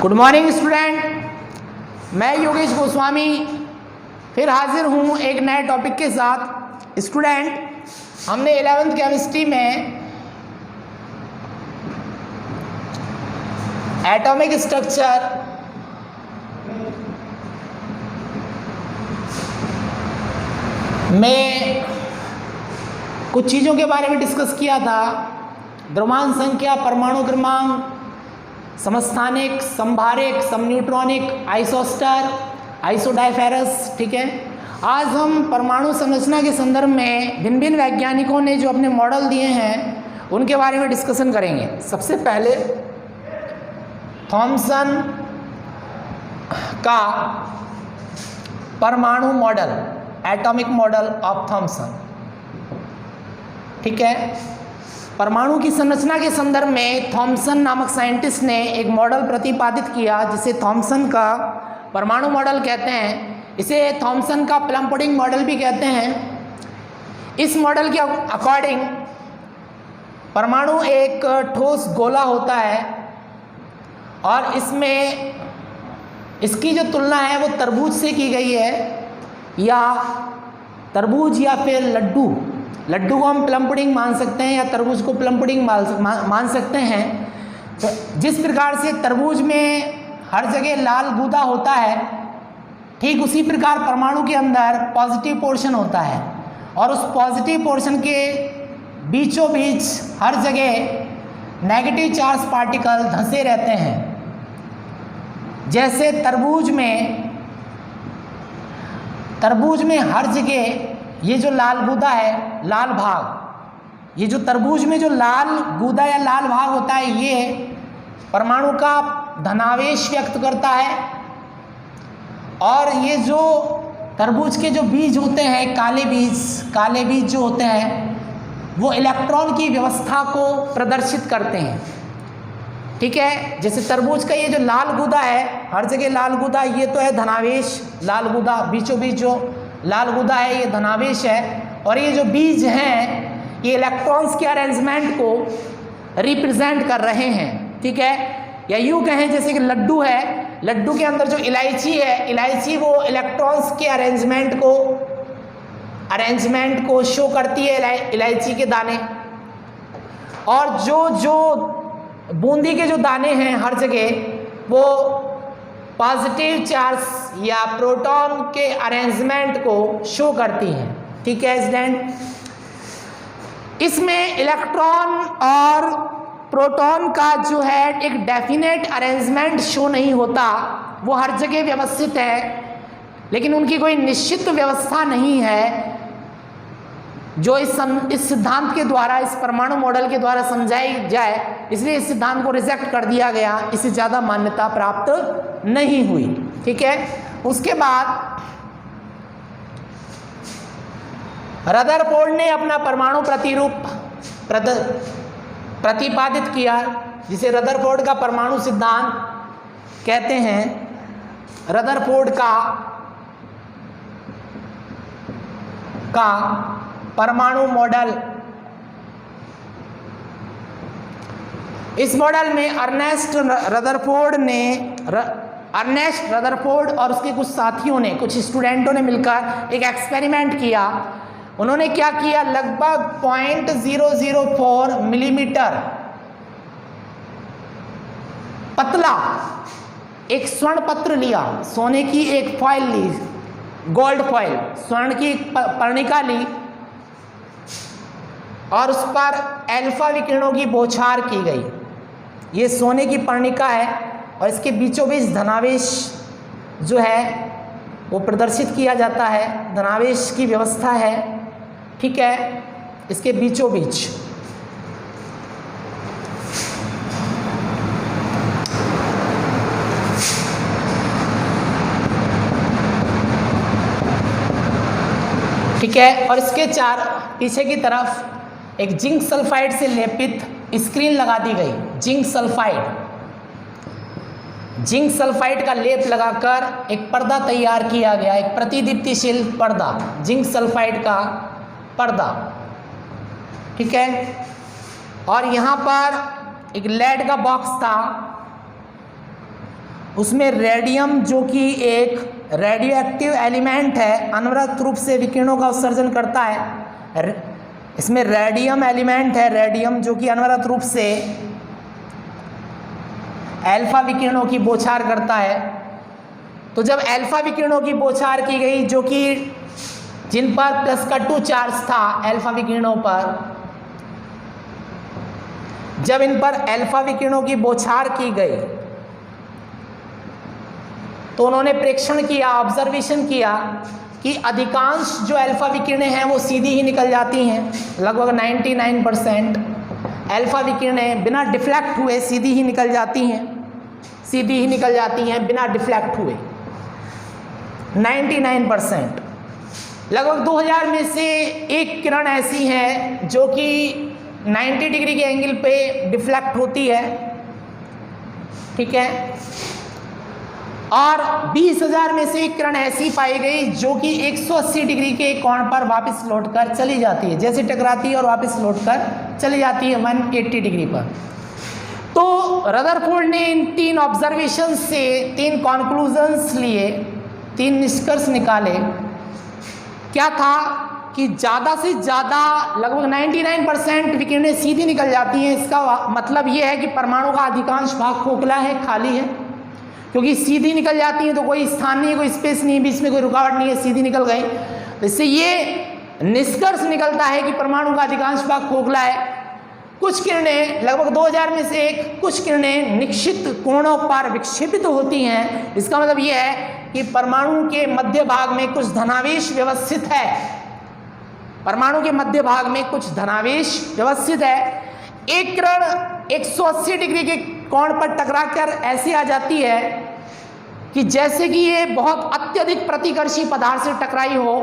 Good morning student, मैं योगेश गोस्वामी फिर हाजिर हूँ एक नए टॉपिक के साथ। स्टूडेंट, हमने 11th केमिस्ट्री में एटॉमिक स्ट्रक्चर में कुछ चीज़ों के बारे में डिस्कस किया था। द्रव्यमान संख्या, परमाणु क्रमांक, समस्थानिक, संभारिक, समन्यूट्रॉनिक, आइसोस्टर, आइसोडाइफेरस। ठीक है, आज हम परमाणु संरचना के संदर्भ में भिन्न भिन्न वैज्ञानिकों ने जो अपने मॉडल दिए हैं उनके बारे में डिस्कशन करेंगे। सबसे पहले थॉमसन का परमाणु model, atomic model of Thomson. ठीक है, परमाणु की संरचना के संदर्भ में थॉमसन नामक साइंटिस्ट ने एक मॉडल प्रतिपादित किया जिसे थॉमसन का परमाणु मॉडल कहते हैं। इसे थॉमसन का प्लम पुडिंग मॉडल भी कहते हैं। इस मॉडल के अकॉर्डिंग परमाणु एक ठोस गोला होता है और इसमें इसकी जो तुलना है वो तरबूज से की गई है, या तरबूज या फिर लड्डू को हम प्लम पुडिंग मान सकते हैं या तरबूज को प्लम पुडिंग मान सकते हैं। तो जिस प्रकार से तरबूज में हर जगह लाल गूदा होता है, ठीक उसी प्रकार परमाणु के अंदर पॉजिटिव पोर्शन होता है और उस पॉजिटिव पोर्शन के बीचों बीच हर जगह नेगेटिव चार्ज पार्टिकल धंसे रहते हैं। जैसे तरबूज में हर जगह ये जो लाल गूदा है, लाल भाग, ये जो तरबूज में जो लाल गूदा या लाल भाग होता है, ये परमाणु का धनावेश व्यक्त करता है। और ये जो तरबूज के जो बीज होते हैं, काले बीज जो होते हैं, वो इलेक्ट्रॉन की व्यवस्था को प्रदर्शित करते हैं। ठीक है, जैसे तरबूज का ये जो लाल गूदा है, हर जगह लाल गूदा, ये तो है धनावेश, लाल गूदा, बीचों बीच जो लाल गूदा है ये धनावेश है, और ये जो बीज हैं ये इलेक्ट्रॉन्स के अरेंजमेंट को रिप्रेजेंट कर रहे हैं। ठीक है, या यूँ कहें जैसे कि लड्डू है, लड्डू के अंदर जो इलायची है, इलायची वो इलेक्ट्रॉन्स के अरेंजमेंट को शो करती है, इलायची के दाने। और जो बूंदी के जो दाने हैं हर जगह वो पॉजिटिव चार्ज या प्रोटॉन के अरेंजमेंट को शो करती हैं। ठीक है स्टूडेंट, इसमें इलेक्ट्रॉन और प्रोटॉन का जो है एक डेफिनेट अरेंजमेंट शो नहीं होता, वो हर जगह व्यवस्थित है, लेकिन उनकी कोई निश्चित व्यवस्था नहीं है जो इस सिद्धांत के द्वारा, इस परमाणु मॉडल के द्वारा समझाई जाए। इसलिए इस सिद्धांत को रिजेक्ट कर दिया गया, इसे ज़्यादा मान्यता प्राप्त नहीं हुई। ठीक है, उसके बाद रदरफोर्ड ने अपना परमाणु प्रतिरूप प्रतिपादित किया, जिसे रदरफोर्ड का परमाणु सिद्धांत कहते हैं। रदरफोर्ड का परमाणु मॉडल, इस मॉडल में अर्नेस्ट रदरफोर्ड और उसके कुछ साथियों ने, कुछ स्टूडेंटों ने मिलकर एक एक्सपेरिमेंट किया। उन्होंने क्या किया, लगभग 0.004 मिलीमीटर पतला एक स्वर्ण पत्र लिया, सोने की एक फॉइल ली, गोल्ड फॉइल, स्वर्ण की एक पर्णिका ली और उस पर अल्फा विकिरणों की बौछार की गई। ये सोने की पर्णिका है और इसके बीचों बीच धनावेश जो है वो प्रदर्शित किया जाता है, धनावेश की व्यवस्था है। ठीक है, इसके बीचों बीच ठीक है, और इसके पीछे की तरफ एक जिंक सल्फाइड से लेपित स्क्रीन लगा दी गई। जिंक सल्फाइड का लेप लगाकर एक पर्दा तैयार किया गया, एक प्रतिदीप्तिशील पर्दा, जिंक सल्फाइड का पर्दा। ठीक है, और यहाँ पर एक लेड का बॉक्स था उसमें रेडियम जो कि एक रेडियो एक्टिव एलिमेंट है, अनवरत रूप से विकिरणों का उत्सर्जन करता है। इसमें रेडियम एलिमेंट है, रेडियम जो कि अनवरत रूप से अल्फा विकिरणों की बौछार करता है। तो जब अल्फा विकिरणों की बौछार की गई, जो कि जिन पर प्लस का 2 चार्ज था अल्फा विकिरणों पर, जब इन पर अल्फा विकिरणों की बौछार की गई तो उन्होंने प्रेक्षण किया, ऑब्जर्वेशन किया कि अधिकांश जो अल्फा विकिरणें हैं वो सीधी ही निकल जाती हैं। लगभग 99% अल्फा विकिरणें बिना डिफ्लेक्ट हुए सीधी ही निकल जाती हैं, सीधी ही निकल जाती हैं बिना डिफ्लेक्ट हुए 99%। लगभग 2000 में से एक किरण ऐसी है जो कि 90 डिग्री के एंगल पे डिफ्लेक्ट होती है, ठीक है। और 20,000 में से एक किरण ऐसी पाई गई जो कि 180 डिग्री के कोण पर वापस लौटकर चली जाती है, जैसे टकराती है और वापस लौटकर चली जाती है 180 डिग्री पर। तो रदरफोर्ड ने इन 3 ऑब्जर्वेशन से 3 कॉन्क्लूजन्स लिए, 3 निष्कर्ष निकाले। क्या था कि ज़्यादा से ज़्यादा लगभग 99% विकिरणें सीधी निकल जाती हैं। इसका मतलब ये है कि परमाणु का अधिकांश भाग खोखला है, खाली है, क्योंकि सीधी निकल जाती हैं तो कोई स्थान नहीं है, कोई स्पेस नहीं है, बीच में कोई रुकावट नहीं है, सीधी निकल गई। तो इससे ये निष्कर्ष निकलता है कि परमाणु का अधिकांश भाग खोखला है। कुछ किरणें, लगभग 2000 में से एक, कुछ किरणें निश्चित कोणों पर विक्षेपित होती हैं। इसका मतलब ये है कि परमाणु के मध्य भाग में कुछ धनावेश व्यवस्थित है, परमाणु के मध्य भाग में कुछ धनावेश व्यवस्थित है। एक किरण 180 डिग्री के कोण पर टकराकर ऐसे आ जाती है कि जैसे कि ये बहुत अत्यधिक प्रतिकर्षी पदार्थ से टकराई हो।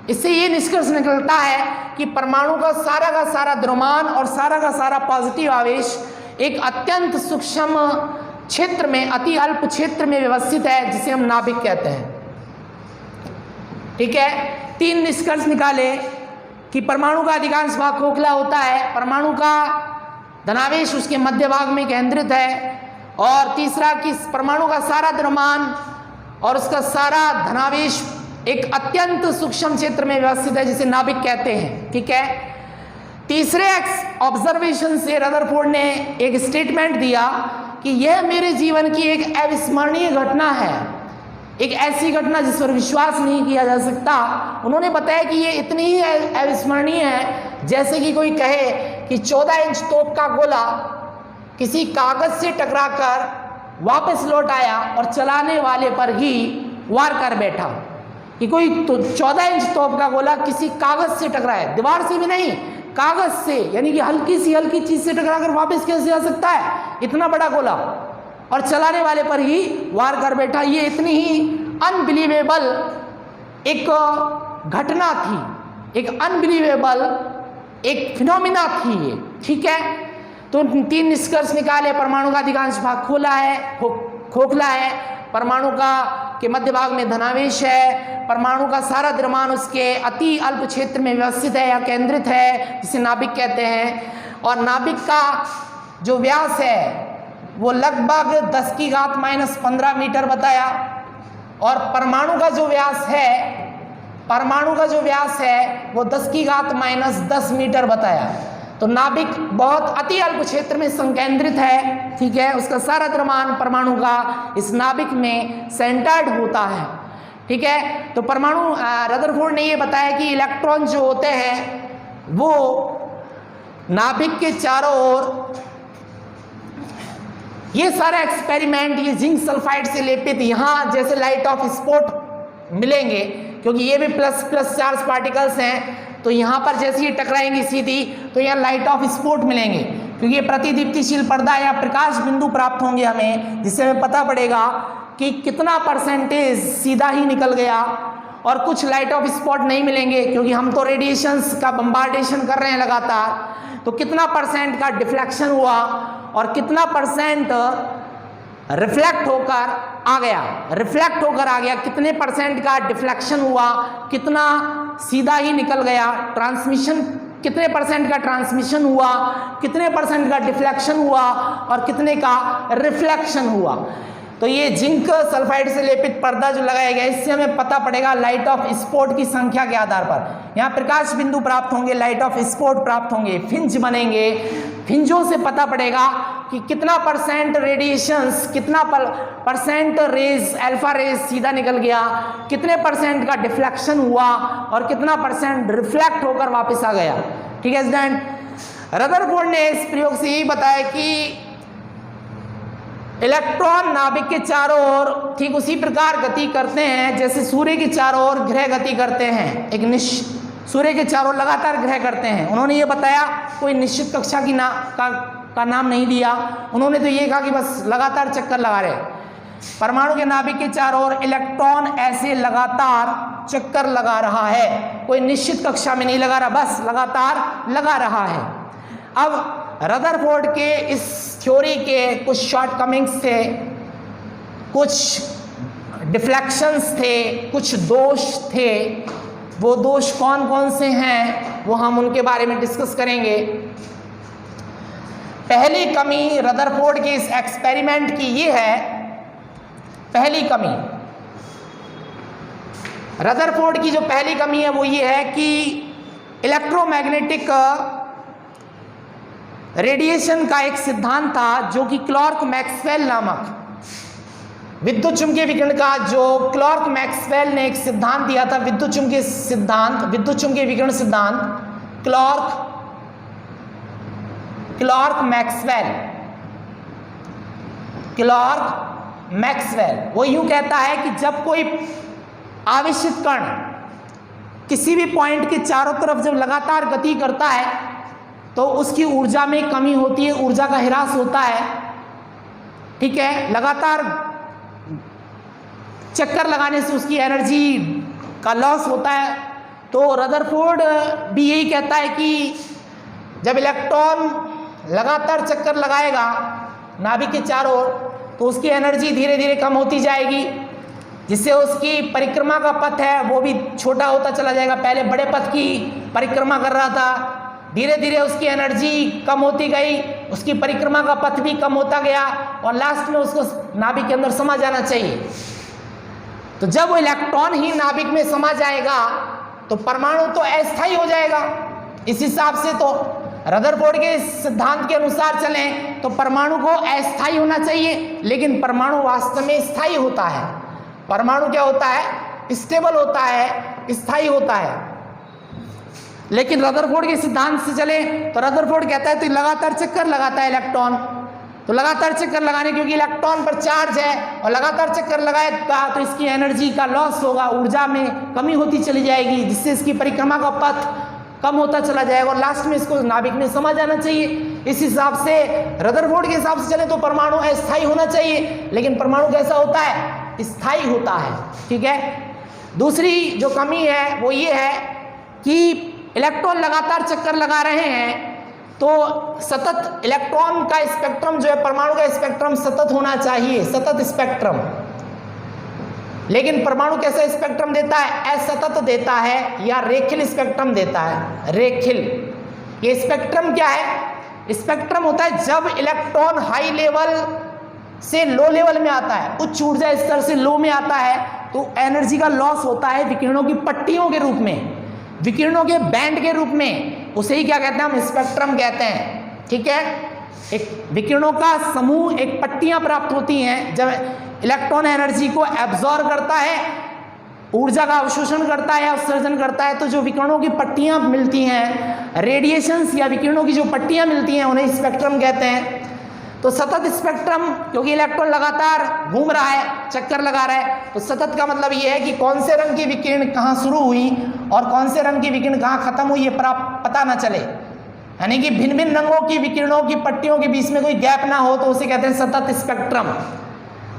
इससे ये निष्कर्ष निकलता है कि परमाणु का सारा द्रव्यमान और सारा पॉजिटिव आवेश एक अत्यंत सूक्ष्म क्षेत्र में, अति अल्प क्षेत्र में व्यवस्थित है, जिसे हम नाभिक कहते हैं, ठीक है। 3 निष्कर्ष निकाले कि परमाणु का अधिकांश भाग खोखला होता है, परमाणु का धनावेश उसके मध्य भाग में केंद्रित है, और तीसरा कि परमाणु का सारा द्रव्यमान और उसका सारा धनावेश एक अत्यंत सूक्ष्म क्षेत्र में व्यवस्थित है, जिसे नाभिक कहते हैं, ठीक है। तीसरे ऑब्जर्वेशन से रदरफोर्ड ने एक स्टेटमेंट दिया कि यह मेरे जीवन की एक अविस्मरणीय घटना है, एक ऐसी घटना जिस पर विश्वास नहीं किया जा सकता। उन्होंने बताया कि ये इतनी ही अविस्मरणीय है जैसे कि कोई कहे कि 14 इंच तोप का गोला किसी कागज से टकराकर वापस लौट आया और चलाने वाले पर ही वार कर बैठा। कि कोई 14 इंच तोप का गोला किसी कागज से टकराया, दीवार से भी नहीं, कागज से, यानी कि हल्की चीज से टकराकर वापस कैसे आ सकता है इतना बड़ा गोला, और चलाने वाले पर ही वार कर बैठा। ये इतनी ही अनबिलीवेबल एक घटना थी, एक अनबिलीवेबल एक फिनोमिना थी ये, ठीक है। तो 3 निष्कर्ष निकाले। परमाणु का अधिकांश भाग खोखला है, परमाणु के मध्य भाग में धनावेश है, परमाणु का सारा द्रव्यमान उसके अति अल्प क्षेत्र में व्यवस्थित है या केंद्रित है, जिसे नाभिक कहते हैं, और नाभिक का जो व्यास है वो लगभग 10⁻⁻15 मीटर बताया, और परमाणु का जो व्यास है वो 10⁻10 मीटर बताया। तो नाभिक बहुत अति अल्प क्षेत्र में संकेंद्रित है, ठीक है। उसका सारा द्रव्यमान परमाणु का इस नाभिक में सेंटर्ड होता है, ठीक है। तो परमाणु रदरफोर्ड ने ये बताया कि इलेक्ट्रॉन जो होते हैं वो नाभिक के चारों ओर, ये सारा एक्सपेरिमेंट ये जिंक सल्फाइड से लेपित यहाँ जैसे लाइट ऑफ स्पॉट मिलेंगे, क्योंकि ये भी प्लस चार्ज पार्टिकल्स हैं, तो यहाँ पर जैसे ये टकराएंगी सीधी तो यहाँ लाइट ऑफ स्पॉट मिलेंगे, क्योंकि ये प्रतिदीप्तिशील पर्दा या प्रकाश बिंदु प्राप्त होंगे हमें, जिससे हमें पता पड़ेगा कि कितना परसेंटेज सीधा ही निकल गया, और कुछ लाइट ऑफ स्पॉट नहीं मिलेंगे, क्योंकि हम तो रेडिएशंस का बम्बार्डेशन कर रहे हैं लगातार। तो कितना परसेंट का डिफ्लेक्शन हुआ और कितना परसेंट रिफ्लेक्ट होकर आ गया, कितने परसेंट का डिफ्लेक्शन हुआ, कितना सीधा ही निकल गया, ट्रांसमिशन कितने परसेंट का ट्रांसमिशन हुआ, कितने परसेंट का डिफ्लेक्शन हुआ और कितने का रिफ्लेक्शन हुआ। तो ये जिंक सल्फाइड से लेपित पर्दा जो लगाया गया, इससे हमें पता पड़ेगा लाइट ऑफ स्पॉट की संख्या के आधार पर। यहाँ प्रकाश बिंदु प्राप्त होंगे, लाइट ऑफ स्पॉट प्राप्त होंगे, फ्रिंज बनेंगे। फ्रिंजों से पता पड़ेगा कि कितना परसेंट रेडिएशंस, कितना परसेंट रेज, अल्फा रेज सीधा निकल गया, कितने परसेंट का डिफ्लेक्शन हुआ और कितना परसेंट रिफ्लेक्ट होकर वापस आ गया। ठीक है स्टूडेंट। रदरफोर्ड ने इस प्रयोग से यही बताया कि इलेक्ट्रॉन नाभिक के चारों ओर ठीक उसी प्रकार गति करते हैं जैसे सूर्य के चारों ओर ग्रह गति करते हैं। एक सूर्य के चारों ओर लगातार ग्रह करते हैं। उन्होंने ये बताया, कोई निश्चित कक्षा की का नाम नहीं दिया। उन्होंने तो ये कहा कि बस लगातार चक्कर लगा रहे। परमाणु के नाभिक के चारों ओर इलेक्ट्रॉन ऐसे लगातार चक्कर लगा रहा है, कोई निश्चित कक्षा में नहीं लगा रहा, बस लगातार लगा रहा है। अब रदरफोर्ड के इस थ्योरी के कुछ शॉर्टकमिंग्स थे, कुछ डिफ्लेक्शंस थे, कुछ दोष थे। वो दोष कौन कौन से हैं वो हम उनके बारे में डिस्कस करेंगे। पहली कमी रदरफोर्ड के इस एक्सपेरिमेंट की ये है, पहली कमी रदरफोर्ड की जो पहली कमी है वो ये है कि इलेक्ट्रोमैग्नेटिक रेडिएशन का एक सिद्धांत था जो कि क्लार्क मैक्सवेल नामक विद्युत चुंबकीय विकिरण का जो क्लार्क मैक्सवेल ने एक सिद्धांत दिया था, विद्युत चुंबकीय विकिरण सिद्धांत, क्लार्क मैक्सवेल वो यूं कहता है कि जब कोई आवेशित कण किसी भी पॉइंट के चारों तरफ जब लगातार गति करता है तो उसकी ऊर्जा में कमी होती है, ऊर्जा का ह्रास होता है। ठीक है, लगातार चक्कर लगाने से उसकी एनर्जी का लॉस होता है। तो रदरफोर्ड भी यही कहता है कि जब इलेक्ट्रॉन लगातार चक्कर लगाएगा नाभिक के चारों ओर तो उसकी एनर्जी धीरे धीरे कम होती जाएगी, जिससे उसकी परिक्रमा का पथ है वो भी छोटा होता चला जाएगा। पहले बड़े पथ की परिक्रमा कर रहा था, धीरे धीरे उसकी एनर्जी कम होती गई, उसकी परिक्रमा का पथ भी कम होता गया और लास्ट में उसको नाभिक के अंदर समा जाना चाहिए। तो जब वो इलेक्ट्रॉन ही नाभिक में समा जाएगा तो परमाणु तो अस्थायी हो जाएगा। इस हिसाब से तो रदरफोर्ड के सिद्धांत के अनुसार चलें तो परमाणु को अस्थायी होना चाहिए, लेकिन परमाणु वास्तव में स्थायी होता है। परमाणु क्या होता है? स्टेबल होता है, स्थायी होता है। लेकिन रदरफोर्ड के सिद्धांत से चले तो रदरफोर्ड कहता है तो लगातार चक्कर लगाता है इलेक्ट्रॉन, तो लगातार चक्कर लगाने क्योंकि इलेक्ट्रॉन पर चार्ज है और लगातार चक्कर लगाएगा तो इसकी एनर्जी का लॉस होगा, ऊर्जा में कमी होती चली जाएगी, जिससे इसकी परिक्रमा का पथ कम होता चला जाएगा और लास्ट में इसको नाभिक में समा जाना चाहिए। इस हिसाब से रदरफोर्ड के हिसाब से चले तो परमाणु अस्थायी होना चाहिए, लेकिन परमाणु कैसा होता है? स्थायी होता है। ठीक है। दूसरी जो कमी है वो ये है कि इलेक्ट्रॉन लगातार चक्कर लगा रहे हैं तो सतत इलेक्ट्रॉन का स्पेक्ट्रम जो है, परमाणु का स्पेक्ट्रम सतत होना चाहिए, सतत स्पेक्ट्रम। लेकिन परमाणु कैसा स्पेक्ट्रम देता है? असतत देता है या रेखिल स्पेक्ट्रम देता है। रेखिल, ये स्पेक्ट्रम क्या है? स्पेक्ट्रम होता है जब इलेक्ट्रॉन हाई लेवल से लो लेवल में आता है, उच्च ऊर्जा स्तर से लो में आता है तो एनर्जी का लॉस होता है विकिरणों की पट्टियों के रूप में, विकिरणों के बैंड के रूप में। उसे ही क्या कहते हैं? हम स्पेक्ट्रम कहते हैं। ठीक है। एक विकिरणों का समूह, एक पट्टियां प्राप्त होती हैं जब इलेक्ट्रॉन एनर्जी को एब्जॉर्ब करता है, ऊर्जा का अवशोषण करता है या उत्सर्जन करता है, तो जो विकिरणों की पट्टियां मिलती हैं, रेडिएशंस या विकिरणों की जो पट्टियां मिलती हैं उन्हें स्पेक्ट्रम कहते हैं। तो सतत स्पेक्ट्रम, क्योंकि इलेक्ट्रॉन लगातार घूम रहा है, चक्कर लगा रहा है, तो सतत का मतलब ये है कि कौन से रंग की विकिरण कहाँ शुरू हुई और कौन से रंग की विकिरण कहाँ खत्म हुई, ये पता ना चले। यानी कि भिन्न भिन्न रंगों की विकिरणों की पट्टियों के बीच में कोई गैप ना हो तो उसे कहते हैं सतत स्पेक्ट्रम।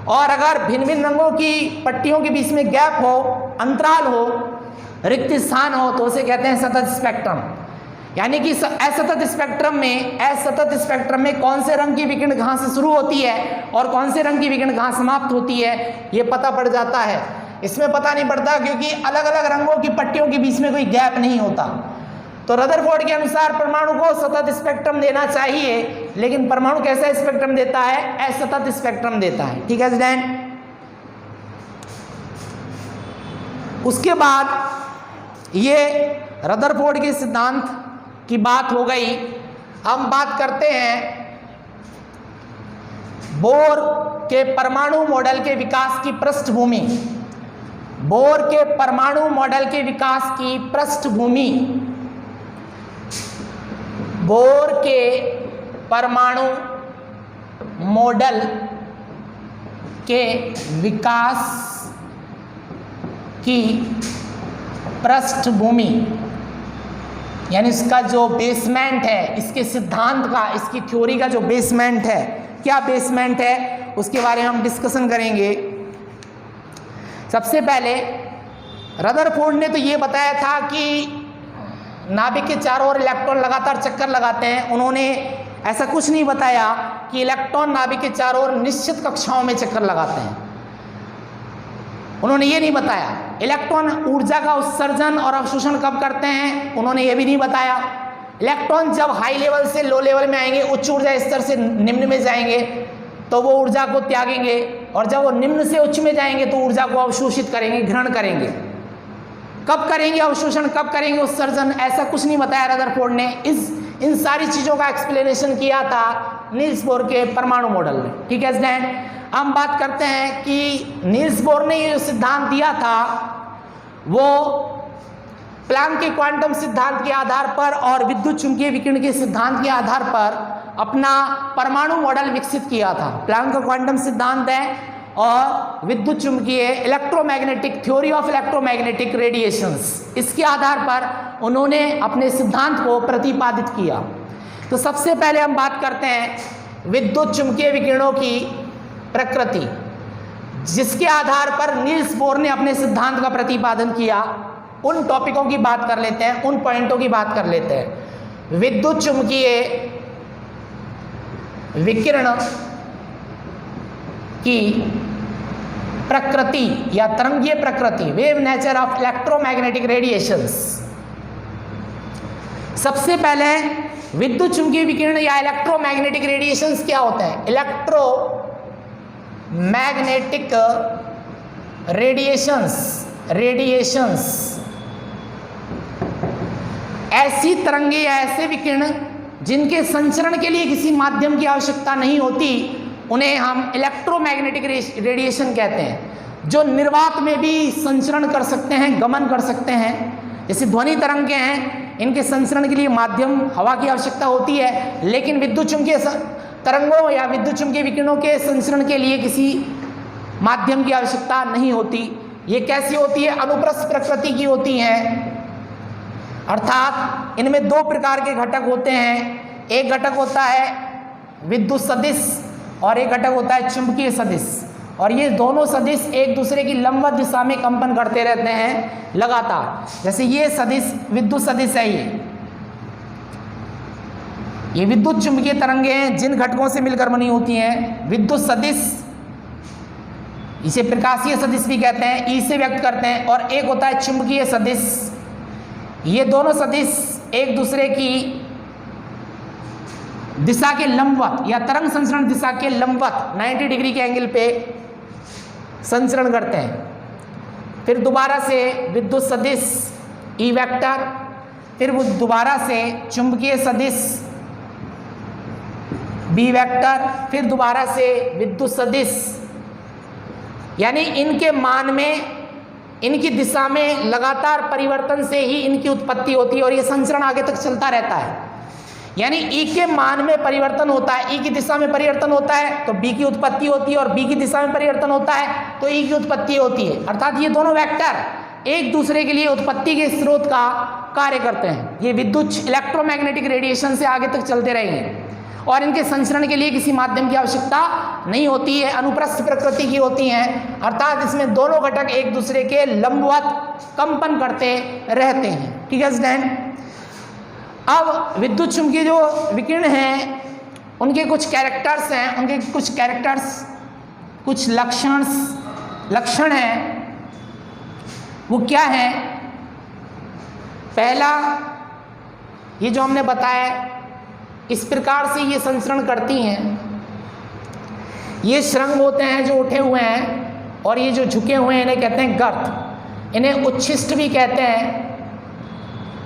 और अगर भिन्न भिन्न रंगों की पट्टियों के बीच में गैप हो, अंतराल हो, रिक्त स्थान हो तो उसे कहते हैं सतत स्पेक्ट्रम। यानी कि असतत स्पेक्ट्रम में कौन से रंग की विकिरण कहाँ से शुरू होती है और कौन से रंग की विकिरण कहाँ समाप्त होती है, ये पता पड़ जाता है। इसमें पता नहीं पड़ता क्योंकि अलग अलग रंगों की पट्टियों के बीच में कोई गैप नहीं होता। तो रदरफोर्ड के अनुसार परमाणु को सतत स्पेक्ट्रम देना चाहिए, लेकिन परमाणु कैसा स्पेक्ट्रम देता है? असतत स्पेक्ट्रम देता है। ठीक है स्टूडेंट। उसके बाद ये रदरफोर्ड के सिद्धांत की बात हो गई। हम बात करते हैं बोर के परमाणु मॉडल के विकास की पृष्ठभूमि। बोर के परमाणु मॉडल के विकास की पृष्ठभूमि। बोर के परमाणु मॉडल के विकास की पृष्ठभूमि, यानी इसका जो बेसमेंट है, इसके सिद्धांत का, इसकी थ्योरी का जो बेसमेंट है, क्या बेसमेंट है उसके बारे में हम डिस्कशन करेंगे। सबसे पहले रदरफोर्ड ने तो ये बताया था कि नाभिक के चारों ओर इलेक्ट्रॉन लगातार चक्कर लगाते हैं। उन्होंने ऐसा कुछ नहीं बताया कि इलेक्ट्रॉन नाभिक के चारों ओर निश्चित कक्षाओं में चक्कर लगाते हैं। उन्होंने ये नहीं बताया। इलेक्ट्रॉन ऊर्जा का उत्सर्जन और अवशोषण कब करते हैं, उन्होंने ये भी नहीं बताया। इलेक्ट्रॉन जब हाई लेवल से लो लेवल में आएंगे, उच्च ऊर्जा स्तर से निम्न में जाएंगे, तो वो ऊर्जा को त्यागेंगे, और जब वो निम्न से उच्च में जाएंगे तो ऊर्जा को अवशोषित करेंगे, ग्रहण करेंगे। कब करेंगे अवशोषण, कब करेंगे उत्सर्जन, ऐसा कुछ नहीं बताया रदरफोर्ड ने। इन सारी चीज़ों का एक्सप्लेनेशन किया था नील्स बोर के परमाणु मॉडल में। ठीक है स्टूडेंट। हम बात करते हैं कि नील्स बोर ने ये सिद्धांत दिया था वो प्लैंक के क्वांटम सिद्धांत के आधार पर और विद्युत चुंबकीय विकिरण के सिद्धांत के आधार पर अपना परमाणु मॉडल विकसित किया था। प्लैंक का क्वांटम सिद्धांत है और विद्युत चुंबकीय electromagnetic theory of electromagnetic radiations, इसके आधार पर उन्होंने अपने सिद्धांत को प्रतिपादित किया। तो सबसे पहले हम बात करते हैं विद्युत चुंबकीय विकिरणों की प्रकृति, जिसके आधार पर नील्स बोर ने अपने सिद्धांत का प्रतिपादन किया। उन टॉपिकों की बात कर लेते हैं, उन पॉइंटों की बात कर लेते हैं। विद्युत चुंबकीय विकिरण की प्रकृति या तरंगीय प्रकृति, wave nature of electromagnetic radiations. सबसे पहले विद्युत चुंबकीय विकिरण या इलेक्ट्रोमैग्नेटिक रेडिएशंस क्या होता है? इलेक्ट्रोमैग्नेटिक रेडिएशंस ऐसी तरंगे या ऐसे विकिरण जिनके संचरण के लिए किसी माध्यम की आवश्यकता नहीं होती, उन्हें हम इलेक्ट्रोमैग्नेटिक रेडिएशन कहते हैं, जो निर्वात में भी संचरण कर सकते हैं, गमन कर सकते हैं। जैसे ध्वनि तरंगे हैं, इनके संचरण के लिए माध्यम हवा की आवश्यकता होती है, लेकिन विद्युत चुंबकीय तरंगों या विद्युत चुंबकीय विकिरणों के संचरण के लिए किसी माध्यम की आवश्यकता नहीं होती। ये कैसी होती है? अनुप्रस्थ प्रकृति की होती हैं, अर्थात इनमें दो प्रकार के घटक होते हैं। एक घटक होता है विद्युत सदिश और एक घटक होता है चुंबकीय सदिश, और ये दोनों सदिश एक दूसरे की लंबवत दिशा में कंपन करते रहते हैं लगातार। जैसे ये सदिश विद्युत सदिश है, ये विद्युत चुंबकीय तरंगे हैं जिन घटकों से मिलकर बनी होती हैं। विद्युत सदिश, इसे प्रकाशीय सदिश भी कहते हैं, ई से व्यक्त करते हैं। और एक होता है चुंबकीय सदिश। ये दोनों सदिश एक दूसरे की दिशा के लंबवत या तरंग संचरण दिशा के लंबवत 90 डिग्री के एंगल पे संचरण करते हैं। फिर दोबारा से विद्युत सदिश ई वेक्टर, फिर वो दोबारा से चुंबकीय सदिश बी वेक्टर, फिर दोबारा से विद्युत सदिश, यानी इनके मान में, इनकी दिशा में लगातार परिवर्तन से ही इनकी उत्पत्ति होती है और ये संचरण आगे तक चलता रहता है। यानी ई के मान में परिवर्तन होता है, ई की दिशा में परिवर्तन होता है तो बी की उत्पत्ति होती है, और बी की दिशा में परिवर्तन होता है तो ई की उत्पत्ति होती है। अर्थात ये दोनों वेक्टर एक दूसरे के लिए उत्पत्ति के स्रोत का कार्य करते हैं। ये विद्युत इलेक्ट्रोमैग्नेटिक रेडिएशन से आगे तक चलते रहेंगे और इनके संचरण के लिए किसी माध्यम की आवश्यकता नहीं होती है, अनुप्रस्थ प्रकृति की होती हैं। अर्थात इसमें दोनों घटक एक दूसरे के लंबवत कंपन करते रहते हैं। ठीक है स्टूडेंट। अब विद्युत चुंबकीय जो विकिरण हैं उनके कुछ कैरेक्टर्स हैं, उनके कुछ कैरेक्टर्स, कुछ लक्षण हैं। वो क्या है? पहला, ये जो हमने बताया इस प्रकार से ये संचरण करती हैं। ये श्रृंग होते हैं जो उठे हुए हैं, और ये जो झुके हुए हैं इन्हें कहते हैं गर्त। इन्हें उच्छिष्ट भी कहते हैं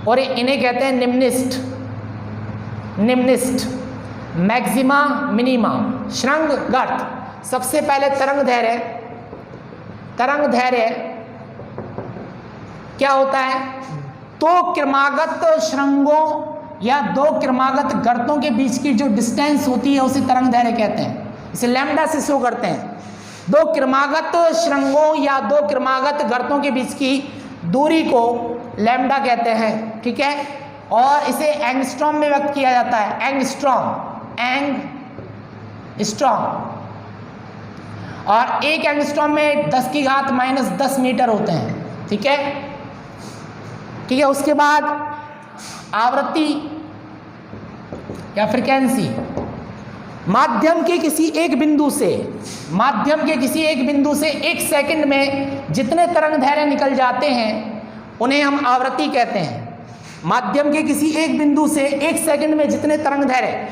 और इन्हें कहते हैं निम्निष्ठ। निम्निष्ठ, मैक्सिमा, मिनिमा, श्रृंग, गर्त। सबसे पहले तरंग धैर्य। तरंग धैर्य क्या होता है? दो क्रमागत श्रृंगों या दो क्रमागत गर्तों के बीच की जो डिस्टेंस होती है उसे तरंग धैर्य कहते हैं। इसे लैम्डा से शो करते हैं। दो क्रमागत श्रृंगों या दो क्रमागत गर्तों के बीच की दूरी को लैम्डा कहते हैं, ठीक है। और इसे एंगस्ट्रॉम में व्यक्त किया जाता है। Angstrom, angstrom. और एक एंगस्ट्रॉम में 10⁻⁻10 मीटर होते हैं, ठीक है, ठीक है। उसके बाद आवृत्ति या फ्रीक्वेंसी। माध्यम के किसी एक बिंदु से, माध्यम के किसी एक बिंदु से 1 सेकंड में जितने तरंग दैर्घ्य निकल जाते हैं उन्हें हम आवृत्ति कहते हैं। माध्यम के किसी एक बिंदु से 1 सेकंड में जितने तरंग दैर्घ्य,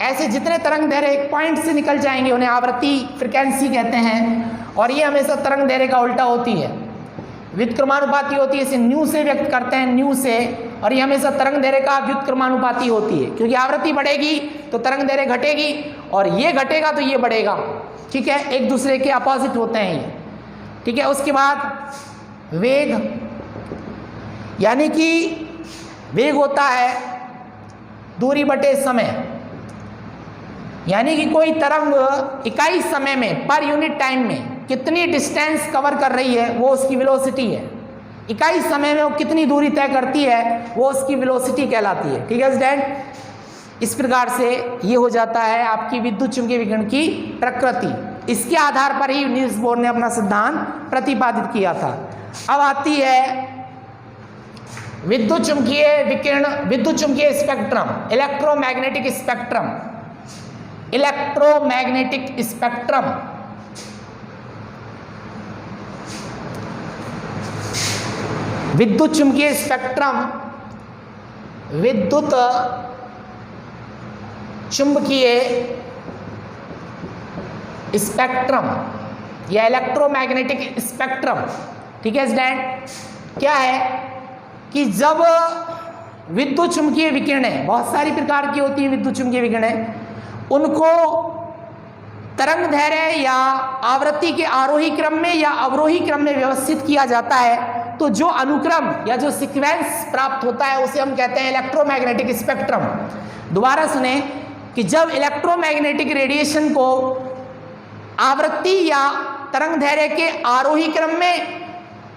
ऐसे जितने तरंग दैर्घ्य एक पॉइंट से निकल जाएंगे उन्हें आवृत्ति, फ्रीक्वेंसी कहते हैं। और ये हमेशा तरंग दैर्घ्य का उल्टा होती है, व्युत्क्रमानुपाती होती है। इसे न्यू से व्यक्त करते हैं, न्यू से। और ये हमेशा तरंग दैर्घ्य का व्युत्क्रमानुपाती होती है, क्योंकि आवृत्ति बढ़ेगी तो तरंग दैर्घ्य घटेगी, और ये घटेगा तो ये बढ़ेगा, ठीक है। एक दूसरे के अपोजिट होते हैं ये, ठीक है। उसके बाद वेग, यानी कि वेग होता है दूरी बटे समय, यानी कि कोई तरंग इकाई समय में, पर यूनिट टाइम में कितनी डिस्टेंस कवर कर रही है वो उसकी वेलोसिटी है। इकाई समय में वो कितनी दूरी तय करती है वो उसकी वेलोसिटी कहलाती है, ठीक है स्टूडेंट। इस प्रकार से ये हो जाता है आपकी विद्युत चुंबकीय विकिरण की प्रकृति। इसके आधार पर ही नील्स बोर ने अपना सिद्धांत प्रतिपादित किया था। अब आती है विद्युत चुंबकीय विकिरण, विद्युत चुंबकीय spectrum, electromagnetic spectrum. Electromagnetic spectrum विद्युत चुंबकीय स्पेक्ट्रम, विद्युत चुंबकीय स्पेक्ट्रम या इलेक्ट्रोमैग्नेटिक स्पेक्ट्रम, ठीक है स्टूडेंट। क्या है कि जब विद्युत चुंबकीय विकिरणें, बहुत सारी प्रकार की होती है विद्युत चुंबकीय विकिरणें, उनको तरंग दैर्घ्य या आवृत्ति के आरोही क्रम में या अवरोही क्रम में व्यवस्थित किया जाता है, तो जो अनुक्रम या जो सीक्वेंस प्राप्त होता है उसे हम कहते हैं इलेक्ट्रोमैग्नेटिक स्पेक्ट्रम। दोबारा सुने कि जब इलेक्ट्रोमैग्नेटिक रेडिएशन को आवृत्ति या तरंग दैर्घ्य के आरोही क्रम में,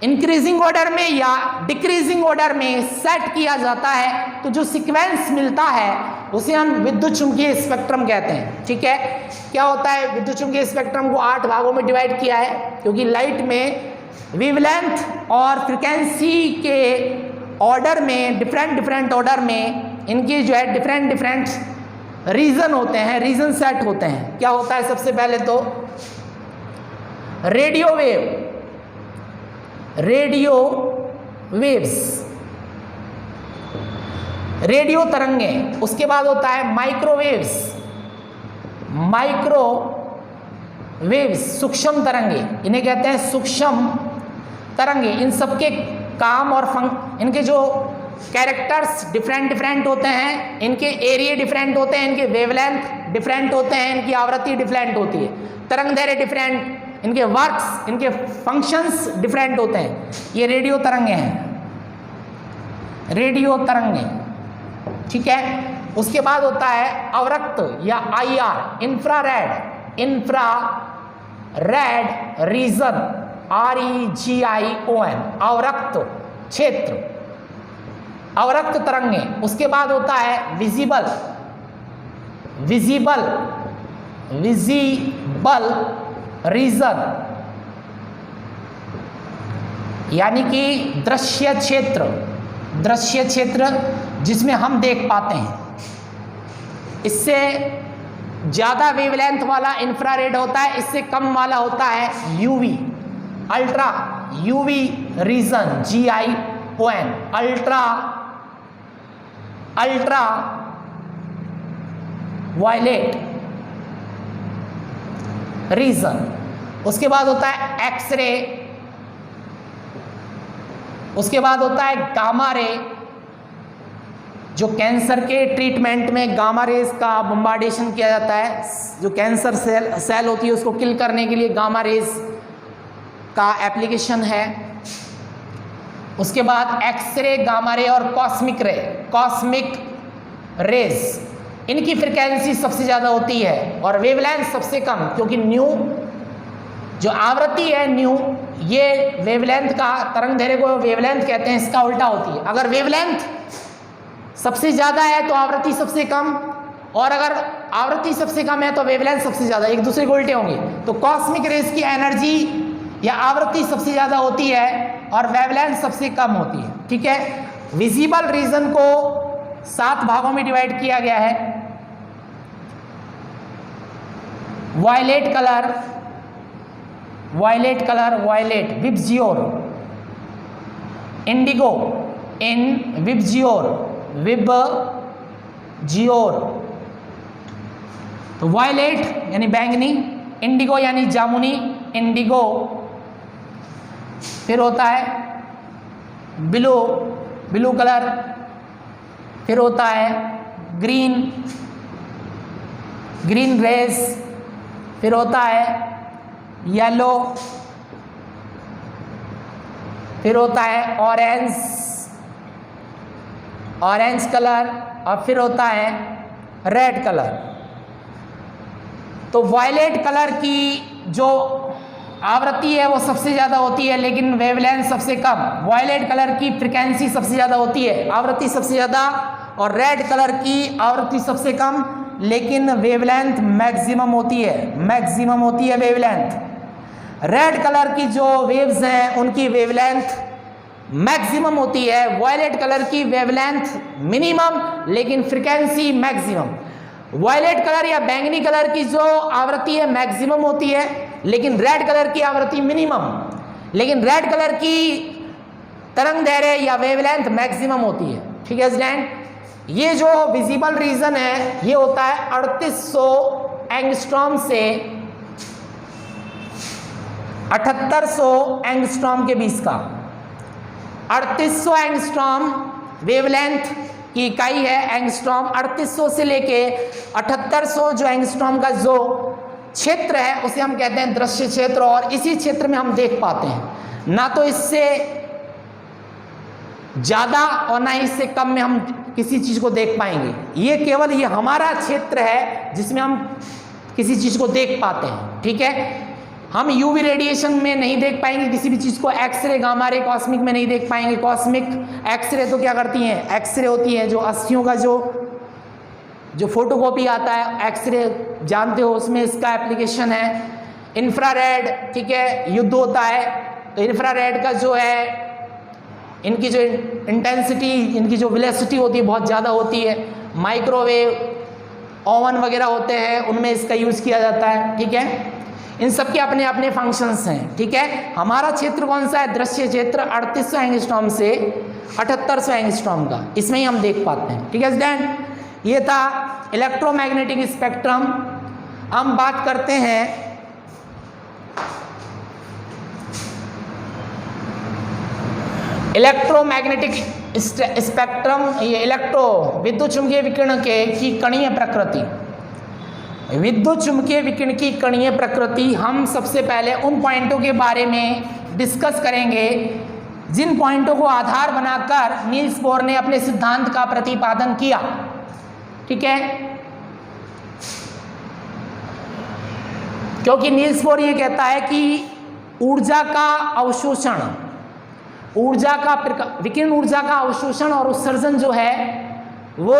इंक्रीजिंग ऑर्डर में या डिक्रीजिंग ऑर्डर में सेट किया जाता है, तो जो सीक्वेंस मिलता है उसे हम विद्युत चुंबकीय स्पेक्ट्रम कहते हैं, ठीक है। क्या होता है, विद्युत चुंबकीय स्पेक्ट्रम को 8 भागों में डिवाइड किया है, क्योंकि लाइट में वेवलेंथ और फ्रीक्वेंसी के ऑर्डर में, डिफरेंट ऑर्डर में इनके जो है डिफरेंट रीजन होते हैं, रीजन सेट होते हैं। क्या होता है, सबसे पहले तो radio wave, radio waves, radio तरंगे। उसके बाद होता है माइक्रोवेव्स, माइक्रोवेव्स, सूक्ष्म तरंगे, इन्हें कहते हैं सूक्ष्म तरंगे। इन सबके काम और इनके जो कैरेक्टर्स डिफरेंट होते हैं, इनके एरिया डिफरेंट होते हैं, इनके वेवलेंथ डिफरेंट होते हैं, इनकी आवृत्ति डिफरेंट होती है, तरंग दैर्घ्य डिफरेंट, इनके वर्क्स, इनके फंक्शंस डिफरेंट होते हैं। ये रेडियो तरंगे हैं, रेडियो तरंगे, ठीक है। उसके बाद होता है अवरक्त या IR, infrared, infrared reason, REGION, अवरक्त क्षेत्र, अवरक्त तरंगे। उसके बाद होता है विजिबल, विजिबल, विजिबल रीजन, यानी कि दृश्य क्षेत्र, दृश्य क्षेत्र जिसमें हम देख पाते हैं। इससे ज़्यादा वेवलेंथ वाला इंफ्रारेड होता है, इससे कम वाला होता है UV, ultra UV region, GION, ultra ultraviolet region, उसके बाद होता है एक्सरे, उसके बाद होता है गामा रे, जो कैंसर के ट्रीटमेंट में गामा रेज का बम्बार्डेशन किया जाता है, जो कैंसर सेल होती है उसको किल करने के लिए गामा रेज का एप्लीकेशन है। उसके बाद एक्सरे, गामा रे और कॉस्मिक रेज, इनकी फ्रिक्वेंसी सबसे ज़्यादा होती है और वेवलेंथ सबसे कम, क्योंकि न्यू जो आवृत्ति है न्यू, ये वेवलेंथ का, तरंग दैर्घ्य को वेवलेंथ कहते हैं, इसका उल्टा होती है। अगर वेवलेंथ सबसे ज़्यादा है तो आवृत्ति सबसे कम, और अगर आवृत्ति सबसे कम है तो वेवलेंथ सबसे ज़्यादा, एक दूसरे को उल्टे होंगे। तो कॉस्मिक रेज की एनर्जी या आवृत्ति सबसे ज़्यादा होती है और वेवलेंथ सबसे कम होती है, ठीक है। विजिबल रीजन को 7 भागों में डिवाइड किया गया है। Violet colour, violet VIBGYOR, indigo VIBGYOR, तो वायलेट यानी बैंगनी, इंडिगो यानी जामुनी, इंडिगो। फिर होता है ब्लू कलर, फिर होता है ग्रीन रेज, फिर होता है येलो, फिर होता है ऑरेंज कलर, और फिर होता है रेड कलर। तो वायलेट कलर की जो आवृत्ति है वो सबसे ज़्यादा होती है लेकिन वेवलेंथ सबसे कम। वायलेट कलर की फ्रिक्वेंसी सबसे ज़्यादा होती है, आवृत्ति सबसे ज़्यादा, और रेड कलर की आवृत्ति सबसे कम लेकिन वेवलेंथ मैक्सिमम होती है वेवलेंथ। रेड कलर की जो वेव्स हैं उनकी वेवलेंथ मैक्सिमम होती है, वायलेट कलर की वेवलेंथ मिनिमम लेकिन फ्रिक्वेंसी मैक्सिमम। वायलेट कलर या बैंगनी कलर की जो आवृत्ति है मैक्सिमम होती है लेकिन रेड कलर की आवृत्ति मिनिमम, लेकिन रेड कलर की तरंग दैर्घ्य या वेवलेंथ मैक्सिमम होती है, ठीक है स्टूडेंट। ये जो विजिबल रीजन है ये होता है 3800 एंगस्ट्रॉम से 7800 एंगस्ट्रॉम के बीच का। 3800 एंगस्ट्रॉम वेवलेंथ की इकाई है एंगस्ट्रॉम, 3800 से लेके 7800 जो एंगस्ट्रॉम का जो क्षेत्र है उसे हम कहते हैं दृश्य क्षेत्र, और इसी क्षेत्र में हम देख पाते हैं, ना तो इससे ज़्यादा और ना इससे कम में हम किसी चीज़ को देख पाएंगे। ये केवल ये हमारा क्षेत्र है जिसमें हम किसी चीज़ को देख पाते हैं, ठीक है। हम यूवी रेडिएशन में नहीं देख पाएंगे किसी भी चीज़ को, एक्सरे, गामा रे, कॉस्मिक में नहीं देख पाएंगे। कॉस्मिक एक्सरे तो क्या करती हैं, एक्सरे होती है जो अस्थियों का जो फोटोकॉपी आता है, एक्सरे जानते हो, उसमें इसका एप्लीकेशन है। इंफ्रारेड, ठीक है, युद्ध होता है तो इंफ्रारेड का जो है इनकी जो इंटेंसिटी, इनकी जो वेलोसिटी होती है बहुत ज़्यादा होती है। माइक्रोवेव, ओवन वगैरह होते हैं उनमें इसका यूज़ किया जाता है, ठीक है। इन सब के अपने अपने फंक्शंस हैं, ठीक है। हमारा क्षेत्र कौन सा है, दृश्य क्षेत्र, 3800 एंगस्ट्रॉम से 7800 एंगस्ट्रॉम का, इसमें ही हम देख पाते हैं, ठीक है स्टूडेंट। ये था इलेक्ट्रोमैग्नेटिक स्पेक्ट्रम। हम बात करते हैं इलेक्ट्रोमैग्नेटिक स्पेक्ट्रम, ये विद्युत चुंबकीय विकिरण की कणीय प्रकृति। विद्युत चुंबकीय विकिरण की कणीय प्रकृति हम सबसे पहले उन पॉइंटों के बारे में डिस्कस करेंगे जिन पॉइंटों को आधार बनाकर नील्स बोर ने अपने सिद्धांत का प्रतिपादन किया, ठीक है। क्योंकि नील्स बोर ये कहता है कि ऊर्जा का अवशोषण, विकिरण ऊर्जा का अवशोषण और उत्सर्जन जो है वो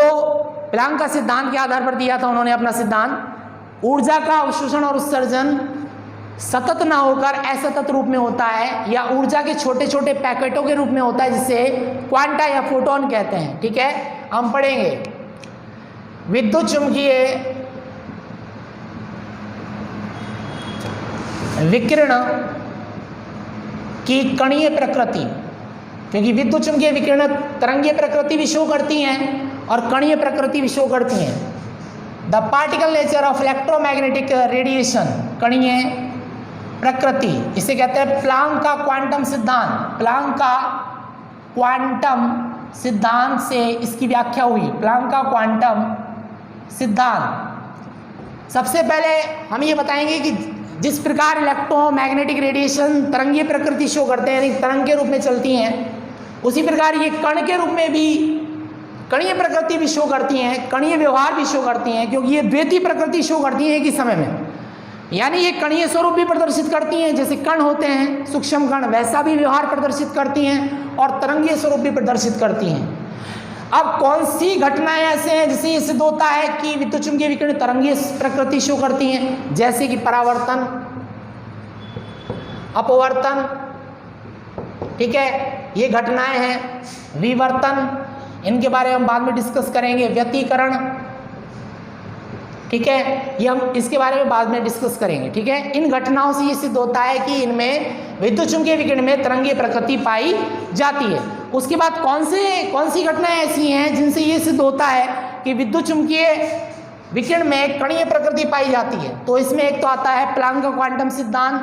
प्लैंक का सिद्धांत के आधार पर दिया था उन्होंने अपना सिद्धांत। ऊर्जा का अवशोषण और उत्सर्जन सतत ना होकर असतत रूप में होता है, या ऊर्जा के छोटे छोटे पैकेटों के रूप में होता है जिसे क्वांटा या फोटोन कहते हैं, ठीक है। हम पढ़ेंगे विद्युत चुंबकीय विकिरण की कणीय प्रकृति, क्योंकि विद्युत चुंबकीय विकिरण तरंगीय प्रकृति भी शो करती हैं और कणीय प्रकृति भी शो करती हैं। The particle nature of electromagnetic radiation, कणीय प्रकृति, इसे कहते हैं प्लांक का क्वांटम सिद्धांत। प्लांक का क्वांटम सिद्धांत से इसकी व्याख्या हुई। प्लांक का क्वांटम सिद्धांत, सबसे पहले हम ये बताएंगे कि जिस प्रकार इलेक्ट्रोमैग्नेटिक रेडिएशन तरंगीय प्रकृति शो करते हैं, यानी तरंग के रूप में चलती हैं, उसी प्रकार ये कण के रूप में भी कणीय प्रकृति भी शो करती हैं, कणीय व्यवहार भी शो करती हैं, क्योंकि ये द्वैतीय प्रकृति शो करती हैं एक ही समय में। यानी ये कणीय स्वरूप भी प्रदर्शित करती हैं, जैसे कण होते हैं सूक्ष्म कण, वैसा भी व्यवहार प्रदर्शित करती हैं और तरंगीय स्वरूप भी प्रदर्शित करती हैं। अब कौन सी घटनाएं ऐसे हैं जिससे ये सिद्ध होता है कि विद्युत चुम्बकीय विकिरण तरंगीय प्रकृति शो करती हैं, जैसे कि परावर्तन, अपवर्तन, ठीक है, ये घटनाएं हैं। विवर्तन, इनके बारे में हम बाद में डिस्कस करेंगे। व्यतिकरण, ठीक है, ये हम इसके बारे में बाद में डिस्कस करेंगे, ठीक है। इन घटनाओं से ये सिद्ध होता है कि इनमें विद्युत चुम्बकीय विकिरण में तरंगीय प्रकृति पाई जाती है। उसके बाद कौन सी घटनाएं ऐसी हैं जिनसे ये सिद्ध होता है कि विद्युत चुम्बकीय विकिरण में कणीय प्रकृति पाई जाती है? तो इसमें एक तो आता है प्लांक का क्वांटम सिद्धांत,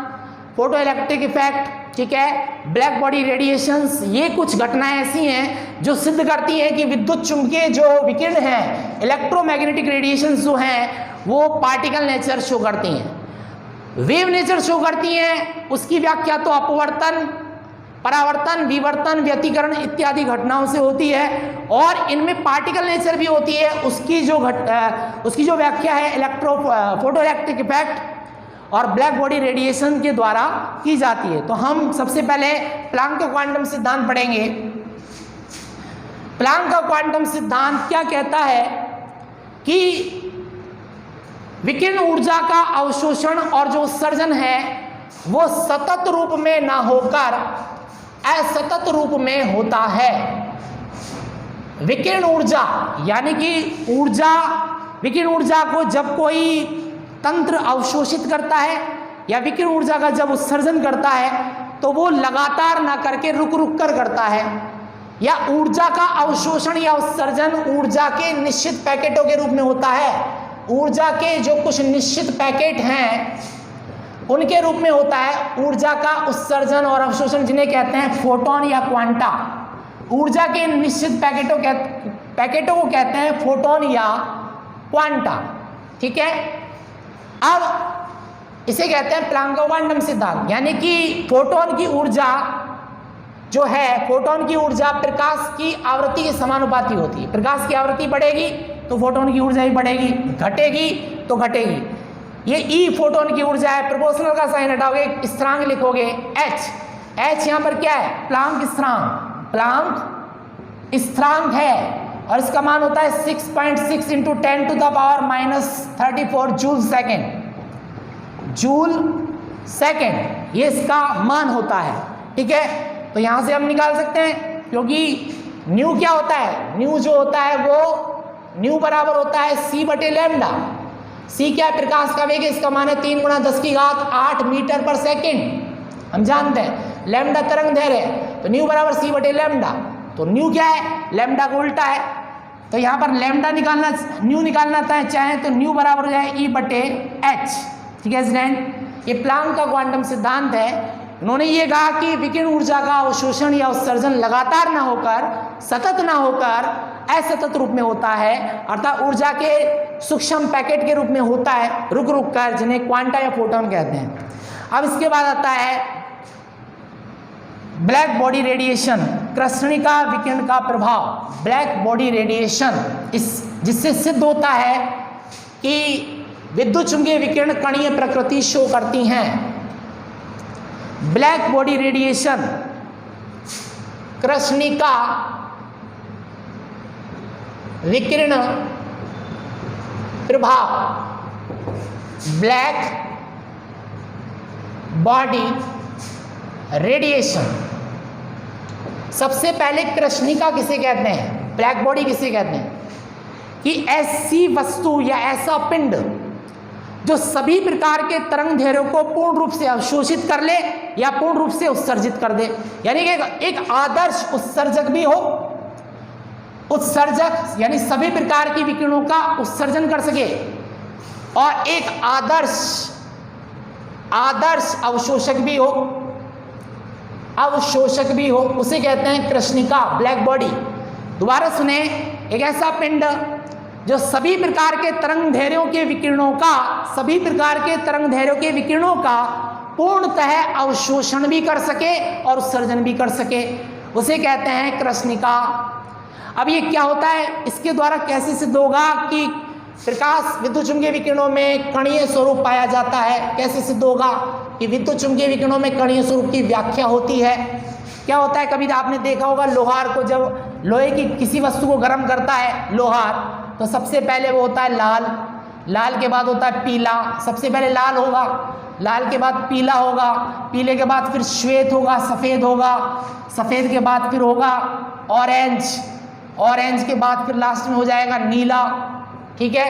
फोटो इलेक्ट्रिक इफेक्ट, ठीक है, ब्लैक बॉडी रेडिएशंस। ये कुछ घटनाएं ऐसी हैं जो सिद्ध करती हैं कि विद्युत चुम्बकीय जो विकिरण है, इलेक्ट्रोमैग्नेटिक रेडिएशंस जो हैं, वो पार्टिकल नेचर शो करती हैं, वेव नेचर शो करती हैं। उसकी व्याख्या तो अपवर्तन, परावर्तन, विवर्तन, व्यतिकरण इत्यादि घटनाओं से होती है और इनमें पार्टिकल नेचर भी होती है। उसकी जो व्याख्या है फोटो इलेक्ट्रिक इफेक्ट और ब्लैक बॉडी रेडिएशन के द्वारा की जाती है। तो हम सबसे पहले प्लांक का क्वांटम सिद्धांत पढ़ेंगे। प्लांक का क्वांटम सिद्धांत क्या कहता है कि विकिरण ऊर्जा का अवशोषण और जो उत्सर्जन है वो सतत रूप में ना होकर असतत रूप में होता है। विकिरण ऊर्जा यानी कि विकिरण ऊर्जा को जब कोई तंत्र अवशोषित करता है या विकिरण ऊर्जा का जब उत्सर्जन करता है तो वो लगातार ना करके रुक रुक कर करता है। या ऊर्जा का अवशोषण या उत्सर्जन ऊर्जा के निश्चित पैकेटों के रूप में होता है। ऊर्जा के जो कुछ निश्चित पैकेट हैं उनके रूप में होता है ऊर्जा का उत्सर्जन और अवशोषण, जिन्हें कहते हैं फोटोन या क्वांटा। ऊर्जा के निश्चित पैकेटों को कहते हैं फोटोन या क्वांटा, ठीक है। अब इसे कहते हैं प्लांक का क्वांटम सिद्धांत, यानी कि फोटोन की ऊर्जा जो है, फोटोन की ऊर्जा प्रकाश की आवृत्ति के समानुपाती होती है। प्रकाश की आवृत्ति बढ़ेगी तो फोटोन की ऊर्जा भी बढ़ेगी, घटेगी तो घटेगी। ये ई फोटोन की ऊर्जा है। प्रोपोर्शनल का साइन हटाओगे, स्थिरांक लिखोगे एच यहाँ पर क्या है? प्लांक स्थिरांक। प्लांक स्थिरांक है और इसका मान होता है 6.6 × 10⁻³ जूल सेकेंड, ये इसका मान होता है, ठीक है। तो यहाँ से हम निकाल सकते हैं, क्योंकि न्यू क्या होता है? न्यू जो होता है वो न्यू बराबर होता है c/λ। c क्या है? प्रकाश का वेग, इसका मान है 3 × 10⁸ मीटर/सेकेंड। हम जानते हैं लैम्डा तरंग दैर्घ्य, तो न्यू बराबर c/λ। तो न्यू क्या है? लैम्डा का उल्टा है। तो यहाँ पर लैम्डा न्यू निकालना चाहे तो न्यू बराबर हो जाए E/h, ठीक है स्टूडेंट। ये प्लांक का क्वांटम सिद्धांत है। उन्होंने ये कहा कि विकिरण ऊर्जा का अवशोषण या उत्सर्जन लगातार ना होकर, सतत ना होकर असतत रूप में होता है, अर्थात ऊर्जा के सूक्ष्म पैकेट के रूप में होता है, रुक रुक कर, जिन्हें क्वांटा या फोटोन कहते हैं। अब इसके बाद आता है ब्लैक बॉडी रेडिएशन, कृष्णिका विकिरण का प्रभाव। ब्लैक बॉडी रेडिएशन, जिससे सिद्ध होता है कि विद्युत चुम्बकीय विकिरण कणीय प्रकृति शो करती हैं। ब्लैक बॉडी रेडिएशन, कृष्णिका विकिरण प्रभाव, ब्लैक बॉडी रेडिएशन। सबसे पहले कृष्णिका किसे कहते हैं? ब्लैक बॉडी किसे कहते हैं? कि ऐसी वस्तु या ऐसा पिंड जो सभी प्रकार के तरंग दैर्घ्यों को पूर्ण रूप से अवशोषित कर ले या पूर्ण रूप से उत्सर्जित कर दे, यानी कि एक आदर्श उत्सर्जक भी हो उत्सर्जक यानी सभी प्रकार की विकिरणों का उत्सर्जन कर सके, और एक आदर्श अवशोषक भी हो, उसे कहते हैं कृष्णिका, ब्लैक बॉडी। दोबारा सुने, एक ऐसा पिंड जो सभी प्रकार के तरंग दैर्घ्यों के विकिरणों का पूर्णतः अवशोषण भी कर सके और उत्सर्जन भी कर सके, उसे कहते हैं कृष्णिका। अब ये क्या होता है, इसके द्वारा कैसे सिद्ध होगा कि प्रकाश विद्युत चुम्बकीय विकिरणों में कणीय स्वरूप पाया जाता है? कैसे सिद्ध होगा कि विद्युत चुम्बकीय विकिरणों में कणीय स्वरूप की व्याख्या होती है? क्या होता है, कभी आपने देखा होगा लोहार को, जब लोहे की किसी वस्तु को गर्म करता है लोहार, तो सबसे पहले वो होता है लाल के बाद होता है पीला। सबसे पहले लाल होगा, लाल के बाद पीला होगा, पीले के बाद फिर श्वेत होगा, सफ़ेद होगा, सफ़ेद के बाद फिर होगा ऑरेंज के बाद फिर लास्ट में हो जाएगा नीला। ठीक है,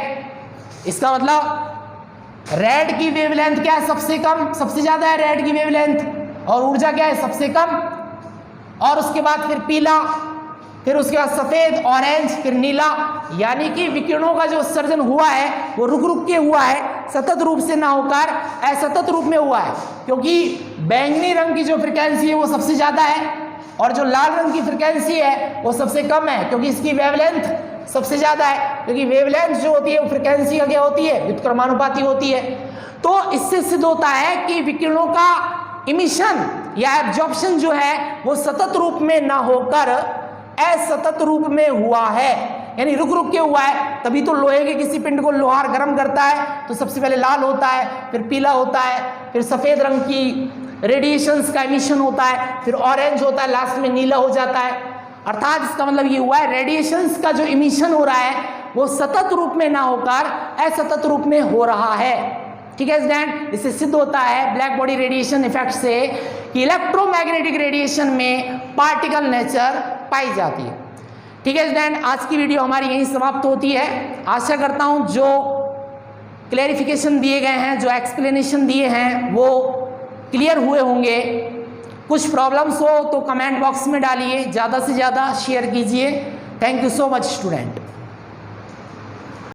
इसका मतलब रेड की वेवलेंथ क्या है, सबसे कम, सबसे ज़्यादा है रेड की वेवलेंथ, और ऊर्जा क्या है, सबसे कम, और उसके बाद फिर पीला, फिर उसके बाद सफ़ेद, ऑरेंज, फिर नीला। यानी कि विकिरणों का जो उत्सर्जन हुआ है वो रुक के हुआ है, सतत रूप से ना होकर असतत रूप में हुआ है, क्योंकि बैंगनी रंग की जो फ्रिक्वेंसी है वो सबसे ज़्यादा है, और जो लाल रंग की फ्रिक्वेंसी है वो सबसे कम है, क्योंकि इसकी वेवलेंथ सबसे ज़्यादा है। क्योंकि वेवलेंथ जो होती है वो फ्रिक्वेंसी का क्या होती है, व्युत्क्रमानुपाती होती है। तो इससे सिद्ध होता है कि विकिरणों का इमिशन या एब्जॉर्प्शन जो है वो सतत रूप में ना होकर असतत रूप में हुआ है, यानी रुक के हुआ है। तभी तो लोहे के किसी पिंड को लोहार गर्म करता है तो सबसे पहले लाल होता है, फिर पीला होता है, फिर सफ़ेद रंग की रेडिएशंस का इमिशन होता है, फिर ऑरेंज होता है, लास्ट में नीला हो जाता है। अर्थात इसका मतलब ये हुआ है रेडिएशंस का जो इमिशन हो रहा है वो सतत रूप में ना होकर असतत रूप में हो रहा है। ठीक है स्टूडेंट, इससे सिद्ध होता है ब्लैक बॉडी रेडिएशन इफेक्ट से कि इलेक्ट्रोमैग्नेटिक रेडिएशन में पार्टिकल नेचर पाई जाती है। ठीक है स्टूडेंट, आज की वीडियो हमारी यहीं समाप्त होती है। आशा करता हूँ जो क्लैरिफिकेशन दिए गए हैं, जो एक्सप्लेनेशन दिए हैं वो क्लियर हुए होंगे। कुछ प्रॉब्लम्स हो तो कमेंट बॉक्स में डालिए, ज़्यादा से ज़्यादा शेयर कीजिए। Thank you so much student.